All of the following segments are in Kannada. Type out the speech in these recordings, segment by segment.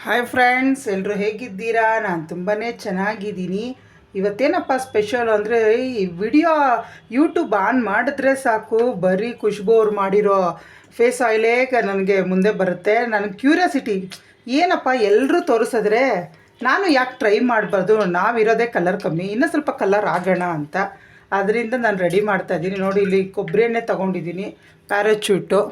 ಹಾಯ್ ಫ್ರೆಂಡ್ಸ್, ಎಲ್ಲರೂ ಹೇಗಿದ್ದೀರಾ? ನಾನು ತುಂಬಾ ಚೆನ್ನಾಗಿದ್ದೀನಿ. ಇವತ್ತೇನಪ್ಪ ಸ್ಪೆಷಲ್ ಅಂದರೆ, ಈ ವಿಡಿಯೋ ಯೂಟ್ಯೂಬ್ ಆನ್ ಮಾಡಿದ್ರೆ ಸಾಕು, ಬರೀ ಖುಷ್ಬು ಅವ್ರು ಮಾಡಿರೋ ಫೇಸ್ ಆಯಿಲೇ ನನಗೆ ಮುಂದೆ ಬರುತ್ತೆ. ನನಗೆ ಕ್ಯೂರಿಯಾಸಿಟಿ, ಏನಪ್ಪ ಎಲ್ಲರೂ ತೋರಿಸಿದ್ರೆ ನಾನು ಯಾಕೆ ಟ್ರೈ ಮಾಡಬಾರ್ದು? ನಾವಿರೋದೇ ಕಲರ್ ಕಮ್ಮಿ, ಇನ್ನೂ ಸ್ವಲ್ಪ ಕಲರ್ ಆಗೋಣ ಅಂತ. ಅದರಿಂದ ನಾನು ರೆಡಿ ಮಾಡ್ತಾಯಿದ್ದೀನಿ. ನೋಡಿ, ಇಲ್ಲಿ ಕೊಬ್ಬರಿ ಎಣ್ಣೆ ತೊಗೊಂಡಿದ್ದೀನಿ, ಪ್ಯಾರಾಚೂಟು.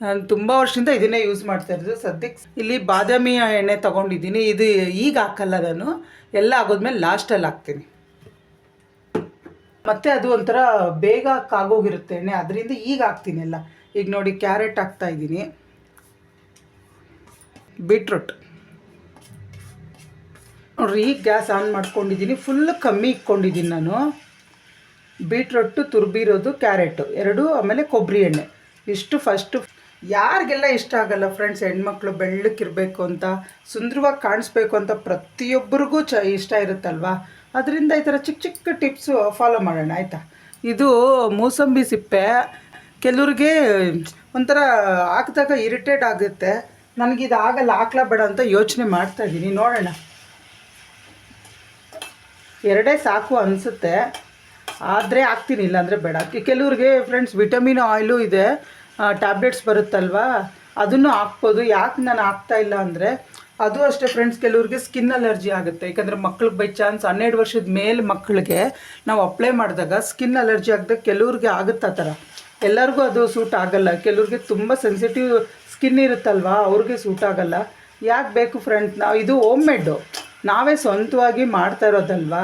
ನಾನು ತುಂಬ ವರ್ಷದಿಂದ ಇದನ್ನೇ ಯೂಸ್ ಮಾಡ್ತಾಯಿರೋದು. ಸದ್ಯಕ್ಕೆ ಇಲ್ಲಿ ಬಾದಾಮಿ ಎಣ್ಣೆ ತೊಗೊಂಡಿದ್ದೀನಿ. ಇದು ಈಗ ಹಾಕಲ್ಲ, ನಾನು ಎಲ್ಲ ಆಗೋದ್ಮೇಲೆ ಲಾಸ್ಟಲ್ಲಿ ಹಾಕ್ತೀನಿ. ಮತ್ತು ಅದು ಒಂಥರ ಬೇಗ ಕಾಗೋಗಿರುತ್ತೆ ಎಣ್ಣೆ, ಅದರಿಂದ ಈಗ ಹಾಕ್ತೀನಿ ಎಲ್ಲ. ಈಗ ನೋಡಿ, ಕ್ಯಾರೆಟ್ ಹಾಕ್ತಾಯಿದ್ದೀನಿ, ಬೀಟ್ರೂಟ್. ನೋಡ್ರಿ, ಈಗ ಗ್ಯಾಸ್ ಆನ್ ಮಾಡ್ಕೊಂಡಿದ್ದೀನಿ, ಫುಲ್ ಕಮ್ಮಿ ಇಟ್ಕೊಂಡಿದ್ದೀನಿ ನಾನು. ಬೀಟ್ರೂಟು ತುರ್ಬಿರೋದು, ಕ್ಯಾರೆಟು ಎರಡು, ಆಮೇಲೆ ಕೊಬ್ಬರಿ ಎಣ್ಣೆ ಇಷ್ಟು ಫಸ್ಟು. ಯಾರಿಗೆಲ್ಲ ಇಷ್ಟ ಆಗಲ್ಲ ಫ್ರೆಂಡ್ಸ್? ಹೆಣ್ಮಕ್ಳು ಬೆಳ್ಳಕ್ಕಿರಬೇಕು ಅಂತ, ಸುಂದರವಾಗಿ ಕಾಣಿಸ್ಬೇಕು ಅಂತ ಪ್ರತಿಯೊಬ್ಬರಿಗೂ ಇಷ್ಟ ಇರುತ್ತಲ್ವ. ಅದರಿಂದ ಈ ಥರ ಚಿಕ್ಕ ಚಿಕ್ಕ ಟಿಪ್ಸು ಫಾಲೋ ಮಾಡೋಣ, ಆಯಿತಾ? ಇದು ಮೂಸಂಬಿ ಸಿಪ್ಪೆ. ಕೆಲವ್ರಿಗೆ ಒಂಥರ ಹಾಕಿದಾಗ ಇರಿಟೇಟ್ ಆಗುತ್ತೆ. ನನಗಿದು ಆಗಲ್ಲ, ಹಾಕ್ಲಾ ಬೇಡ ಅಂತ ಯೋಚನೆ ಮಾಡ್ತಾಯಿದ್ದೀನಿ. ನೋಡೋಣ, ಎರಡೇ ಸಾಕು ಅನಿಸುತ್ತೆ, ಆದರೆ ಹಾಕ್ತೀನಿ, ಇಲ್ಲಾಂದರೆ ಬೇಡ. ಕೆಲವ್ರಿಗೆ ಫ್ರೆಂಡ್ಸ್ ವಿಟಮಿನ್ ಆಯಿಲು ಇದೆ, ಟ್ಯಾಬ್ಲೆಟ್ಸ್ ಬರುತ್ತಲ್ವ, ಅದನ್ನು ಹಾಕ್ಬೋದು. ಯಾಕೆ ನಾನು ಹಾಕ್ತಾಯಿಲ್ಲ ಅಂದರೆ, ಅದು ಅಷ್ಟೇ ಫ್ರೆಂಡ್ಸ್, ಕೆಲವ್ರಿಗೆ ಸ್ಕಿನ್ ಅಲರ್ಜಿ ಆಗುತ್ತೆ. ಯಾಕಂದರೆ ಮಕ್ಳಿಗೆ ಬೈ ಚಾನ್ಸ್ 12 ವರ್ಷದ ಮೇಲೆ ಮಕ್ಕಳಿಗೆ ನಾವು ಅಪ್ಲೈ ಮಾಡಿದಾಗ ಸ್ಕಿನ್ ಅಲರ್ಜಿ ಆಗದೆ ಕೆಲವ್ರಿಗೆ ಆಗುತ್ತೆ. ಆ ಥರ ಎಲ್ಲರಿಗೂ ಅದು ಸೂಟ್ ಆಗೋಲ್ಲ. ಕೆಲವ್ರಿಗೆ ತುಂಬ ಸೆನ್ಸಿಟಿವ್ ಸ್ಕಿನ್ ಇರುತ್ತಲ್ವ, ಅವ್ರಿಗೆ ಸೂಟ್ ಆಗೋಲ್ಲ. ಯಾಕೆ ಬೇಕು ಫ್ರೆಂಡ್ಸ್? ನಾವು ಇದು ಹೋಮ್ ಮೇಡು, ನಾವೇ ಸ್ವಂತವಾಗಿ ಮಾಡ್ತಾ ಇರೋದಲ್ವ.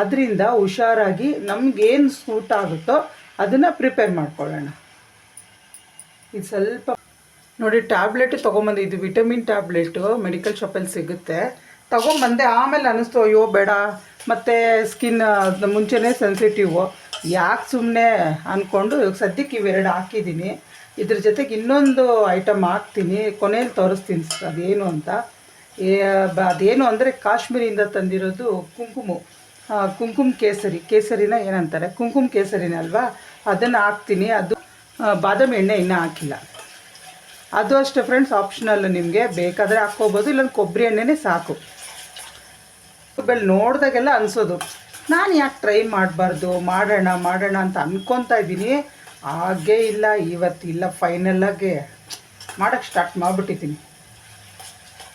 ಅದರಿಂದ ಹುಷಾರಾಗಿ ನಮಗೇನು ಸೂಟ್ ಆಗುತ್ತೋ ಅದನ್ನು ಪ್ರಿಪೇರ್ ಮಾಡ್ಕೊಳ್ಳೋಣ. ಇದು ಸ್ವಲ್ಪ ನೋಡಿ, ಟ್ಯಾಬ್ಲೆಟು ತೊಗೊಂಬಂದೆ. ಇದು ವಿಟಮಿನ್ ಟ್ಯಾಬ್ಲೆಟು ಮೆಡಿಕಲ್ ಶಾಪಲ್ಲಿ ಸಿಗುತ್ತೆ, ತೊಗೊಂಬಂದೆ. ಆಮೇಲೆ ಅನ್ನಿಸ್ತು, ಅಯ್ಯೋ ಬೇಡ, ಮತ್ತು ಸ್ಕಿನ್ ಮುಂಚೆನೇ ಸೆನ್ಸಿಟಿವು, ಯಾಕೆ ಸುಮ್ಮನೆ ಅಂದ್ಕೊಂಡು ಸದ್ಯಕ್ಕೆ ಇವೆರಡು ಹಾಕಿದ್ದೀನಿ. ಇದ್ರ ಜೊತೆಗೆ ಇನ್ನೊಂದು ಐಟಮ್ ಹಾಕ್ತೀನಿ, ಕೊನೆಯಲ್ಲಿ ತೋರಿಸ್ತೀನಿ ಅದೇನು ಅಂತ. ಅದೇನು ಅಂದರೆ ಕಾಶ್ಮೀರಿಂದ ತಂದಿರೋದು ಕುಂಕುಮ ಕೇಸರಿನ ಏನಂತಾರೆ, ಕುಂಕುಮ ಕೇಸರಿನ ಅಲ್ವಾ, ಅದನ್ನು ಹಾಕ್ತೀನಿ. ಅದು ಬಾದಾಮಿ ಎಣ್ಣೆ ಇನ್ನೂ ಹಾಕಿಲ್ಲ. ಅದು ಅಷ್ಟೇ ಫ್ರೆಂಡ್ಸ್, ಆಪ್ಷನಲ್, ನಿಮಗೆ ಬೇಕಾದರೆ ಹಾಕ್ಕೋಬೋದು, ಇಲ್ಲಾಂದ್ರೆ ಕೊಬ್ಬರಿ ಎಣ್ಣೆನೇ ಸಾಕು. ನೋಡಿದಾಗೆಲ್ಲ ಅನಿಸೋದು, ನಾನು ಯಾಕೆ ಟ್ರೈ ಮಾಡಬಾರ್ದು, ಮಾಡೋಣ ಅಂತ ಅಂದ್ಕೊತಾ ಇದ್ದೀನಿ. ಹಾಗೇ ಇಲ್ಲ, ಇವತ್ತಿಲ್ಲ, ಫೈನಲ್ಲಾಗೆ ಮಾಡೋಕ್ಕೆ ಸ್ಟಾರ್ಟ್ ಮಾಡಿಬಿಟ್ಟಿದ್ದೀನಿ.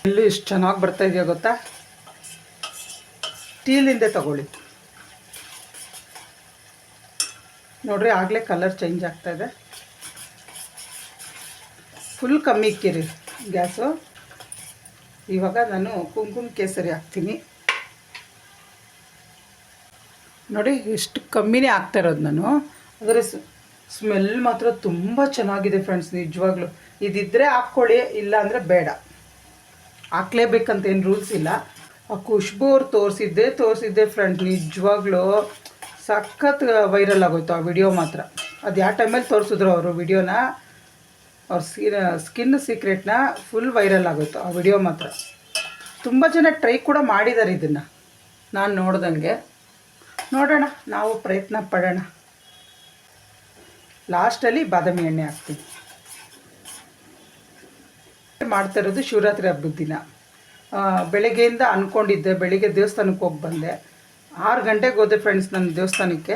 ಎಲ್ಲೂ ಇಷ್ಟು ಚೆನ್ನಾಗಿ ಬರ್ತಾಯಿದೆಯಾ ಗೊತ್ತಾ? ಸ್ಟೀಲಿಂದೇ ತಗೊಳ್ಳಿ. ನೋಡ್ರಿ, ಆಗಲೇ ಕಲರ್ ಚೇಂಜ್ ಆಗ್ತಾಯಿದೆ. ಫುಲ್ ಕಮ್ಮಿ ಇಕ್ಕಿರಿ ಗ್ಯಾಸು. ಇವಾಗ ನಾನು ಕುಂಕುಮ ಕೇಸರಿ ಹಾಕ್ತೀನಿ. ನೋಡಿ, ಎಷ್ಟು ಕಮ್ಮಿನೇ ಹಾಕ್ತಾಯಿರೋದು ನಾನು. ಅದರ ಸ್ಮೆಲ್ ಮಾತ್ರ ತುಂಬ ಚೆನ್ನಾಗಿದೆ ಫ್ರೆಂಡ್ಸ್, ನಿಜವಾಗ್ಲೂ. ಇದಿದ್ದರೆ ಹಾಕ್ಕೊಳ್ಳಿ, ಇಲ್ಲ ಅಂದರೆ ಬೇಡ. ಹಾಕ್ಲೇಬೇಕಂತ ಏನು ರೂಲ್ಸ್ ಇಲ್ಲ. ಆ ಖುಷ್ಬು ಅವ್ರು ತೋರಿಸಿದ್ದೆ ಫ್ರೆಂಡ್ಸ್, ನಿಜವಾಗ್ಲೂ ಸಖತ್ ವೈರಲ್ ಆಗೋಯ್ತು ಆ ವಿಡಿಯೋ ಮಾತ್ರ. ಅದು ಯಾವ ಟೈಮಲ್ಲಿ ತೋರಿಸಿದ್ರು ಅವರು ವಿಡಿಯೋನ, ಅವ್ರ ಸ್ಕಿನ್ ಸೀಕ್ರೆಟ್ನ, ಫುಲ್ ವೈರಲ್ ಆಗೋಯ್ತು ಆ ವಿಡಿಯೋ ಮಾತ್ರ. ತುಂಬ ಜನ ಟ್ರೈ ಕೂಡ ಮಾಡಿದ್ದಾರೆ ಇದನ್ನು, ನಾನು ನೋಡ್ದಂಗೆ. ನೋಡೋಣ, ನಾವು ಪ್ರಯತ್ನ ಪಡೋಣ. ಲಾಸ್ಟಲ್ಲಿ ಬಾದಾಮಿ ಎಣ್ಣೆ ಹಾಕ್ತೀನಿ. ಮಾಡ್ತಾ ಇರೋದು ಶಿವರಾತ್ರಿ ಹಬ್ಬದ ದಿನ. ಬೆಳಗ್ಗೆಯಿಂದ ಅಂದ್ಕೊಂಡಿದ್ದೆ, ಬೆಳಿಗ್ಗೆ ದೇವಸ್ಥಾನಕ್ಕೆ ಹೋಗಿ ಬಂದೆ. 6 ಗಂಟೆಗೆ ಹೋದೆ ಫ್ರೆಂಡ್ಸ್ ನನ್ನ ದೇವಸ್ಥಾನಕ್ಕೆ.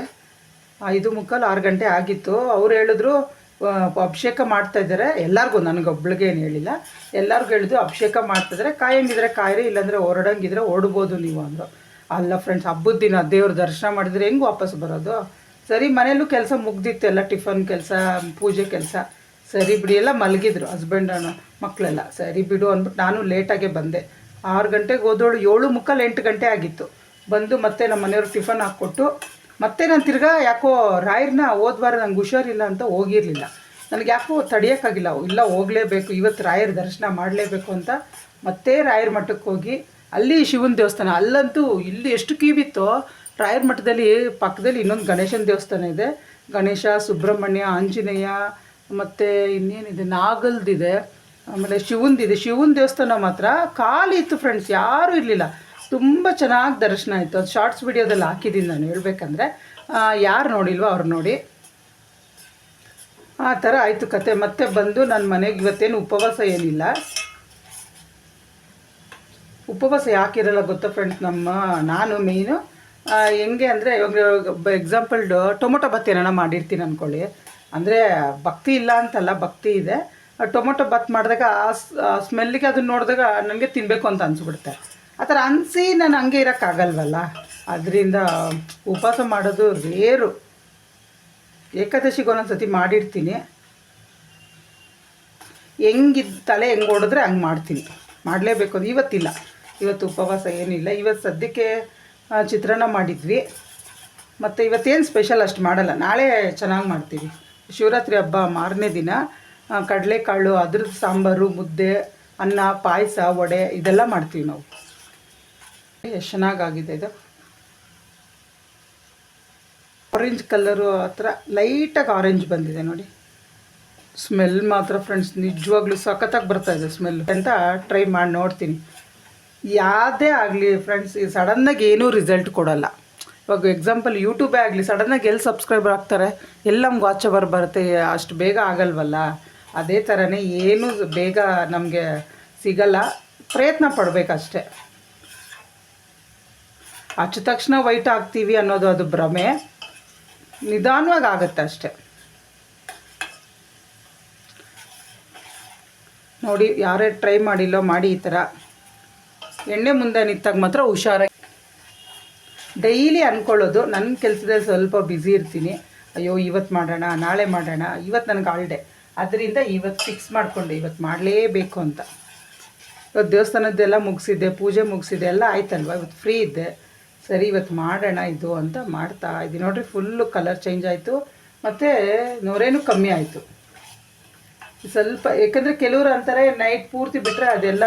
5:45 6 ಗಂಟೆ ಆಗಿತ್ತು. ಅವ್ರು ಹೇಳಿದ್ರು ಅಭಿಷೇಕ ಮಾಡ್ತಾಯಿದ್ದಾರೆ ಎಲ್ಲರಿಗೂ, ನನಗೊಬ್ಳಿಗೆ ಏನು ಹೇಳಿಲ್ಲ, ಎಲ್ಲರಿಗೂ ಹೇಳಿದ್ರು ಅಭಿಷೇಕ ಮಾಡ್ತಾಯಿದ್ದಾರೆ, ಕಾಯಂಗಿದ್ರೆ ಕಾಯಿರಿ, ಇಲ್ಲಾಂದರೆ ಹೊರಡಂಗಿದ್ರೆ ಓಡ್ಬೋದು ನೀವು ಅಂದರು. ಅಲ್ಲ ಫ್ರೆಂಡ್ಸ್, ಹಬ್ಬದ ದಿನ ದೇವ್ರ ದರ್ಶನ ಮಾಡಿದರೆ ಹೆಂಗೆ ವಾಪಸ್ ಬರೋದು? ಸರಿ, ಮನೆಯಲ್ಲೂ ಕೆಲಸ ಮುಗ್ದಿತ್ತು, ಎಲ್ಲ ಟಿಫನ್ ಕೆಲಸ, ಪೂಜೆ ಕೆಲಸ. ಸರಿ ಬಿಡಿ, ಎಲ್ಲ ಮಲಗಿದ್ರು ಹಸ್ಬೆಂಡ್ ಮಕ್ಕಳೆಲ್ಲ. ಸರಿ ಬಿಡು ಅಂದ್ಬಿಟ್ಟು ನಾನು ಲೇಟಾಗೆ ಬಂದೆ. 6 ಗಂಟೆಗೆ ಹೋದೋಳು 7:45 8 ಗಂಟೆ ಆಗಿತ್ತು. ಬಂದು ಮತ್ತೆ ನಮ್ಮ ಮನೆಯವ್ರಿಗೆ ಟಿಫನ್ ಹಾಕ್ಕೊಟ್ಟು ಮತ್ತೆ ನಾನು ತಿರ್ಗಾ ಯಾಕೋ ರಾಯರ್ನ ಹೋದ್ವಾರ ನಂಗೆ ಹುಷಾರಿಲ್ಲ ಅಂತ ಹೋಗಿರಲಿಲ್ಲ. ನನಗೆ ಯಾಕೋ ತಡೆಯೋಕ್ಕಾಗಿಲ್ಲ, ಇಲ್ಲ ಹೋಗಲೇಬೇಕು, ಇವತ್ತು ರಾಯರ ದರ್ಶನ ಮಾಡಲೇಬೇಕು ಅಂತ ಮತ್ತೆ ರಾಯರ ಮಠಕ್ಕೆ ಹೋಗಿ, ಅಲ್ಲಿ ಶಿವನ ದೇವಸ್ಥಾನ, ಅಲ್ಲಂತೂ ಇಲ್ಲಿ ಎಷ್ಟು ಕೀವಿತ್ತೋ. ರಾಯರ ಮಠದಲ್ಲಿ ಪಕ್ಕದಲ್ಲಿ ಇನ್ನೊಂದು ಗಣೇಶನ ದೇವಸ್ಥಾನ ಇದೆ, ಗಣೇಶ, ಸುಬ್ರಹ್ಮಣ್ಯ, ಆಂಜನೇಯ, ಮತ್ತು ಇನ್ನೇನಿದೆ, ನಾಗಲ್ದಿದೆ, ಆಮೇಲೆ ಶಿವನ ದೇವಸ್ಥಾನ ಮಾತ್ರ ಖಾಲಿ ಇತ್ತು ಫ್ರೆಂಡ್ಸ್, ಯಾರೂ ಇರಲಿಲ್ಲ. ತುಂಬ ಚೆನ್ನಾಗಿ ದರ್ಶನ ಆಯಿತು. ಅದು ಶಾರ್ಟ್ಸ್ ವಿಡಿಯೋದಲ್ಲಿ ಹಾಕಿದ್ದೀನಿ ನಾನು, ಹೇಳ್ಬೇಕಂದ್ರೆ. ಯಾರು ನೋಡಿಲ್ವೋ ಅವ್ರು ನೋಡಿ. ಆ ಥರ ಆಯಿತು ಕತೆ. ಮತ್ತೆ ಬಂದು ನನ್ನ ಮನೆಗೆ ಇವತ್ತೇನು ಉಪವಾಸ ಏನಿಲ್ಲ, ಉಪವಾಸ ಯಾಕಿರಲ್ಲ ಗೊತ್ತಾ ಫ್ರೆಂಡ್ಸ್, ನಾನು ಮೇಯ್ನು ಹೆಂಗೆ ಅಂದರೆ ಇವಾಗ ಎಕ್ಸಾಂಪಲ್ ಟೊಮೊಟೊ ಬಾತ್ ಏನಾರ ಮಾಡಿರ್ತೀನಿ ಅಂದ್ಕೊಳ್ಳಿ, ಅಂದರೆ ಭಕ್ತಿ ಇಲ್ಲ ಅಂತಲ್ಲ, ಭಕ್ತಿ ಇದೆ. ಟೊಮೊಟೊ ಬಾತ್ ಮಾಡಿದಾಗ ಆ ಸ್ಮೆಲ್ಲಿಗೆ ಅದನ್ನ ನೋಡಿದಾಗ ನನಗೆ ತಿನ್ನಬೇಕು ಅಂತ ಅನಿಸ್ಬಿಡುತ್ತೆ. ಆ ಥರ ಅನಿಸಿ ನಾನು ಹಂಗೆ ಇರೋಕ್ಕಾಗಲ್ವಲ್ಲ, ಅದರಿಂದ ಉಪವಾಸ ಮಾಡೋದು ರೇರು. ಏಕಾದಶಿಗೆ ಒಂದೊಂದು ಸತಿ ಮಾಡಿರ್ತೀನಿ, ತಲೆ ಹೆಂಗೆ ಓಡಿದ್ರೆ ಹಂಗೆ ಮಾಡ್ತೀನಿ, ಮಾಡಲೇಬೇಕು ಅದು. ಇವತ್ತಿಲ್ಲ, ಇವತ್ತು ಉಪವಾಸ ಏನಿಲ್ಲ. ಇವತ್ತು ಸದ್ಯಕ್ಕೆ ಚಿತ್ರಾನ್ನ ಮಾಡಿದ್ವಿ, ಮತ್ತು ಇವತ್ತೇನು ಸ್ಪೆಷಲ್ ಅಷ್ಟು ಮಾಡಲ್ಲ, ನಾಳೆ ಚೆನ್ನಾಗಿ ಮಾಡ್ತೀವಿ. ಶಿವರಾತ್ರಿ ಹಬ್ಬ ಮಾರನೇ ದಿನ ಕಡಲೆಕಾಳು ಅದ್ರದ್ದು ಸಾಂಬಾರು, ಮುದ್ದೆ, ಅನ್ನ, ಪಾಯಸ, ವಡೆ ಇದೆಲ್ಲ ಮಾಡ್ತೀವಿ ನಾವು. ಎಷ್ಟು ಚೆನ್ನಾಗಾಗಿದೆ ಇದು. ಆರೆಂಜ್ ಕಲರು ಆ ಥರ ಲೈಟಾಗಿ ಆರೆಂಜ್ ಬಂದಿದೆ ನೋಡಿ. ಸ್ಮೆಲ್ ಮಾತ್ರ ಫ್ರೆಂಡ್ಸ್ ನಿಜವಾಗ್ಲೂ ಸಖತ್ತಾಗಿ ಬರ್ತಾಯಿದೆ ಸ್ಮೆಲ್ ಅಂತ ಟ್ರೈ ಮಾಡಿ ನೋಡ್ತೀನಿ. ಯಾವುದೇ ಆಗಲಿ ಫ್ರೆಂಡ್ಸ್, ಈ ಸಡನ್ನಾಗಿ ಏನೂ ರಿಸಲ್ಟ್ ಕೊಡೋಲ್ಲ. ಇವಾಗ ಎಕ್ಸಾಂಪಲ್ ಯೂಟ್ಯೂಬೇ ಆಗಲಿ, ಸಡನ್ನಾಗಿ ಎಲ್ಲಿ ಸಬ್ಸ್ಕ್ರೈಬರ್ ಆಗ್ತಾರೆ, ಎಲ್ಲ ನಮ್ಗೆ ವಾಚ್ ಅವರ್ ಬರುತ್ತೆ, ಅಷ್ಟು ಬೇಗ ಆಗಲ್ವಲ್ಲ. ಅದೇ ಥರನೇ ಏನೂ ಬೇಗ ನಮಗೆ ಸಿಗಲ್ಲ, ಪ್ರಯತ್ನ ಪಡಬೇಕಷ್ಟೆ. ಹಚ್ಚ ತಕ್ಷಣ ವೈಟ್ ಆಗ್ತೀವಿ ಅನ್ನೋದು ಅದು ಭ್ರಮೆ, ನಿಧಾನವಾಗಿ ಆಗುತ್ತೆ ಅಷ್ಟೆ. ನೋಡಿ, ಯಾರೇ ಟ್ರೈ ಮಾಡಿಲ್ಲೋ ಮಾಡಿ ಈ ಥರ ಎಣ್ಣೆ ಮುಂದೆ ನಿಂತಾಗ ಮಾತ್ರ ಹುಷಾರಾಗಿ. ಡೈಲಿ ಅಂದ್ಕೊಳ್ಳೋದು, ನನ್ನ ಕೆಲಸದಲ್ಲಿ ಸ್ವಲ್ಪ ಬ್ಯುಸಿ ಇರ್ತೀನಿ, ಅಯ್ಯೋ ಇವತ್ತು ಮಾಡೋಣ, ನಾಳೆ ಮಾಡೋಣ, ಇವತ್ತು ನನಗೆ ಹಾಲಿಡೇ, ಅದರಿಂದ ಇವತ್ತು ಫಿಕ್ಸ್ ಮಾಡಿಕೊಂಡೆ ಇವತ್ತು ಮಾಡಲೇಬೇಕು ಅಂತ. ಇವತ್ತು ದೇವಸ್ಥಾನದ್ದೆಲ್ಲ ಮುಗಿಸಿದ್ದೆ, ಪೂಜೆ ಮುಗಿಸಿದ್ದೆ, ಎಲ್ಲ ಆಯ್ತಲ್ವ, ಇವತ್ತು ಫ್ರೀ ಇದ್ದೆ, ಸರಿ ಇವತ್ತು ಮಾಡೋಣ ಇದು ಅಂತ ಮಾಡ್ತಾ ಇದ್ದೀನಿ. ನೋಡಿರಿ, ಫುಲ್ಲು ಕಲರ್ ಚೇಂಜ್ ಆಯಿತು, ಮತ್ತು ನೊರೇನೂ ಕಮ್ಮಿ ಆಯಿತು ಸ್ವಲ್ಪ. ಏಕೆಂದರೆ ಕೆಲವರು ಅಂತಾರೆ ನೈಟ್ ಪೂರ್ತಿ ಬಿಟ್ಟರೆ ಅದೆಲ್ಲ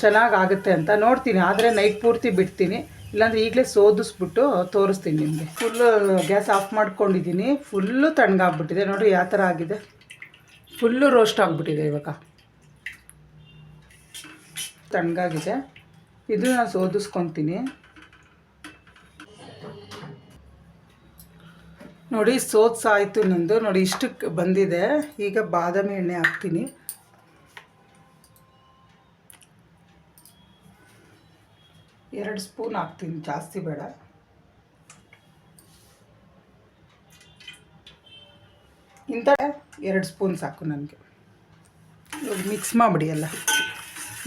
ಚೆನ್ನಾಗಾಗುತ್ತೆ ಅಂತ. ನೋಡ್ತೀನಿ, ಆದರೆ ನೈಟ್ ಪೂರ್ತಿ ಬಿಡ್ತೀನಿ, ಇಲ್ಲಾಂದರೆ ಈಗಲೇ ಸೋದಿಸ್ಬಿಟ್ಟು ತೋರಿಸ್ತೀನಿ ನಿಮಗೆ. ಫುಲ್ಲು ಗ್ಯಾಸ್ ಆಫ್ ಮಾಡ್ಕೊಂಡಿದ್ದೀನಿ, ಫುಲ್ಲು ತಣ್ಣಗಾಗ್ಬಿಟ್ಟಿದೆ ನೋಡಿರಿ ಯಾವ ಥರ ಆಗಿದೆ, ಫುಲ್ಲು ರೋಸ್ಟ್ ಆಗಿಬಿಟ್ಟಿದೆ. ಇವಾಗ ತಣ್ಣಗಾಗಿದೆ, ಇದು ನಾನು ಸೋದಿಸ್ಕೊತೀನಿ ನೋಡಿ. ಸೋದ್ಸಾಯಿತು ನಂದು ನೋಡಿ, ಇಷ್ಟಕ್ಕೆ ಬಂದಿದೆ. ಈಗ ಬಾದಾಮಿ ಎಣ್ಣೆ ಹಾಕ್ತೀನಿ. ಎರಡು ಸ್ಪೂನ್ ಹಾಕ್ತೀನಿ, ಜಾಸ್ತಿ ಬೇಡ. ಇಂಥ 2 ಸ್ಪೂನ್ ಸಾಕು ನನಗೆ. ಮಿಕ್ಸ್ ಮಾಡಿಬಿಡಿ ಎಲ್ಲ.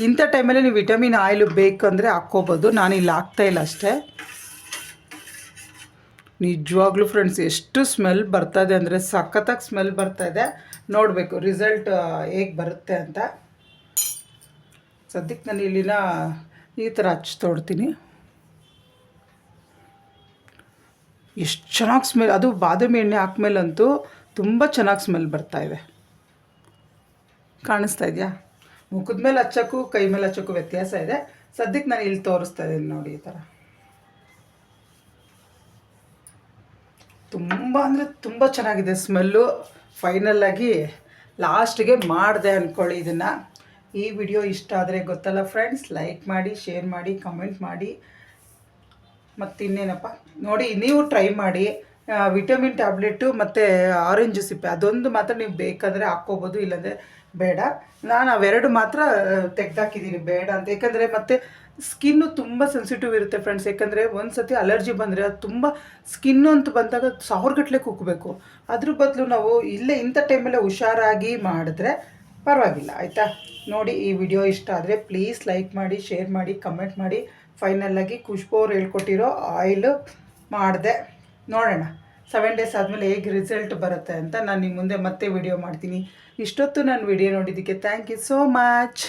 ಇಂಥ ಟೈಮಲ್ಲಿ ನೀವು ವಿಟಮಿನ್ ಆಯಿಲ್ ಬೇಕಂದರೆ ಹಾಕ್ಕೋಬೋದು, ನಾನಿಲ್ಲಿ ಹಾಕ್ತಾಯಿಲ್ಲ ಅಷ್ಟೇ. ನಿಜವಾಗ್ಲೂ ಫ್ರೆಂಡ್ಸ್ ಎಷ್ಟು ಸ್ಮೆಲ್ ಬರ್ತದೆ ಅಂದರೆ ಸಖತ್ತಾಗಿ ಸ್ಮೆಲ್ ಬರ್ತಾಯಿದೆ. ನೋಡಬೇಕು ರಿಸಲ್ಟ್ ಹೇಗೆ ಬರುತ್ತೆ ಅಂತ. ಸದ್ಯಕ್ಕೆ ನಾನು ಇಲ್ಲಿನ ಈ ಥರ ಹಚ್ಚಿ ತೊಡ್ತೀನಿ. ಎಷ್ಟು ಚೆನ್ನಾಗಿ ಸ್ಮೆಲ್, ಅದು ಬಾದಾಮಿ ಎಣ್ಣೆ ಹಾಕ್ಮೇಲಂತೂ ತುಂಬ ಚೆನ್ನಾಗಿ ಸ್ಮೆಲ್ ಬರ್ತಾಯಿದೆ. ಕಾಣಿಸ್ತಾ ಇದೆಯಾ? ಮುಖದ ಮೇಲೆ ಹಚ್ಚೋಕ್ಕೂ ಕೈ ಮೇಲೆ ಹಚ್ಚೋಕ್ಕೂ ವ್ಯತ್ಯಾಸ ಇದೆ. ಸದ್ಯಕ್ಕೆ ನಾನು ಇಲ್ಲಿ ತೋರಿಸ್ತಾ ಇದ್ದೀನಿ ನೋಡಿ, ಈ ಥರ ತುಂಬ ಅಂದರೆ ತುಂಬ ಚೆನ್ನಾಗಿದೆ ಸ್ಮೆಲ್ಲು. ಫೈನಲ್ಲಾಗಿ ಲಾಸ್ಟಿಗೆ ಮಾಡಿದೆ ಅಂದ್ಕೊಳ್ಳಿ ಇದನ್ನು. ಈ ವಿಡಿಯೋ ಇಷ್ಟ ಆದರೆ ಗೊತ್ತಲ್ಲ ಫ್ರೆಂಡ್ಸ್, ಲೈಕ್ ಮಾಡಿ, ಶೇರ್ ಮಾಡಿ, ಕಮೆಂಟ್ ಮಾಡಿ. ಮತ್ತು ಇನ್ನೇನಪ್ಪ ನೋಡಿ, ನೀವು ಟ್ರೈ ಮಾಡಿ. ವಿಟಮಿನ್ ಟ್ಯಾಬ್ಲೆಟು ಮತ್ತು ಆರೆಂಜ್ ಸಿಪ್ಪೆ ಅದೊಂದು ಮಾತ್ರ ನೀವು ಬೇಕಾದರೆ ಹಾಕ್ಕೋಬೋದು, ಇಲ್ಲಾಂದರೆ ಬೇಡ. ನಾನು ಅವೆರಡು ಮಾತ್ರ ತೆಗೆದಾಕಿದ್ದೀನಿ ಬೇಡ ಅಂತ. ಯಾಕಂದರೆ ಮತ್ತು ಸ್ಕಿನ್ನು ತುಂಬ ಸೆನ್ಸಿಟಿವ್ ಇರುತ್ತೆ ಫ್ರೆಂಡ್ಸ್. ಯಾಕಂದರೆ ಒಂದು ಸತಿ ಅಲರ್ಜಿ ಬಂದರೆ ಅದು ತುಂಬ ಸ್ಕಿನ್ನು ಅಂತ ಬಂದಾಗ 1000 ಗಟ್ಟಲೆ ಕುಕ್ಕಬೇಕು. ಅದ್ರ ಬದಲು ನಾವು ಇಲ್ಲೇ ಇಂಥ ಟೈಮಲ್ಲೇ ಹುಷಾರಾಗಿ ಮಾಡಿದ್ರೆ ಪರವಾಗಿಲ್ಲ, ಆಯಿತಾ? ನೋಡಿ, ಈ ವಿಡಿಯೋ ಇಷ್ಟ ಆದರೆ ಪ್ಲೀಸ್ ಲೈಕ್ ಮಾಡಿ, ಶೇರ್ ಮಾಡಿ, ಕಮೆಂಟ್ ಮಾಡಿ. ಫೈನಲ್ಲಾಗಿ ಖುಷ್ಬು ಅವ್ರು ಹೇಳ್ಕೊಟ್ಟಿರೋ ಆಯಿಲು ಮಾಡಿದೆ. ನೋಡೋಣ 7 ಡೇಸ್ ಆದಮೇಲೆ ಹೇಗೆ ರಿಸಲ್ಟ್ ಬರುತ್ತೆ ಅಂತ ನಾನು ನಿಮ್ಮ ಮುಂದೆ ಮತ್ತೆ ವಿಡಿಯೋ ಮಾಡ್ತೀನಿ. ಇಷ್ಟೊತ್ತು ನಾನು ವಿಡಿಯೋ ನೋಡಿದ್ದಕ್ಕೆ ಥ್ಯಾಂಕ್ ಯು ಸೋ ಮಚ್.